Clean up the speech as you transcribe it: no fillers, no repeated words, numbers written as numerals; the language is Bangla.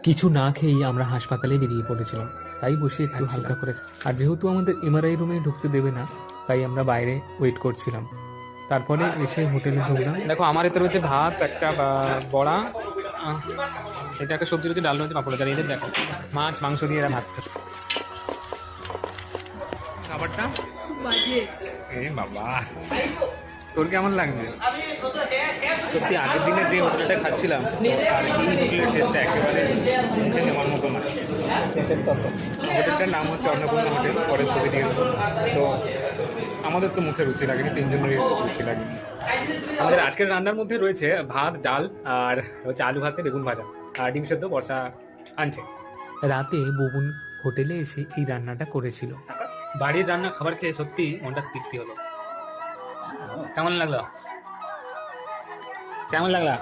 কিছু না খেয়েই আমরা হাসপাতালে বেরিয়ে পড়েছিলাম, তাই বসে একটু হালকা করে। আর যেহেতু আমাদের এমআরআই রুমে ঢুকতে দেবে না, তাই আমরা বাইরে ওয়েট করছিলাম। তারপরে এসে হোটেলে ঢুকলাম। দেখো আমার এতে রয়েছে ভাত, একটা বড়া, এটা একটা সবজি রয়েছে, ডাল রয়েছে, পাপড় রয়েছে। আর এদের দেখো মাছ মাংস দিয়ে এরা ভাত খাচ্ছে। খাবারটা বাজে। এ বাবা, তোর কেমন লাগছে? সত্যি আগের দিনে যে হোটেলটা খাচ্ছিলাম আর এই হোটেলের টেস্টটা একেবারে মুখে নেওয়ার মতো না। হোটেলটার নাম হচ্ছে অন্নপূর্ণা হোটেল, পরে ছবি দিয়ে দেবো। তো আমাদের তো মুখে রুচি লাগেনি, তিনজনের রুচি লাগে। আমাদের আজকের রান্নার মধ্যে রয়েছে ভাত, ডাল, আর হচ্ছে আলু ভাতে বেগুন ভাজা, আর ডিম সেদ্ধ বর্ষা আনছে। রাতে ববুন হোটেলে এসে এই রান্নাটা করেছিল। বাড়ির রান্না খাবার খেয়ে সত্যি মনটা তৃপ্তি হলো। কেমন লাগলো? কেমন লাগলা?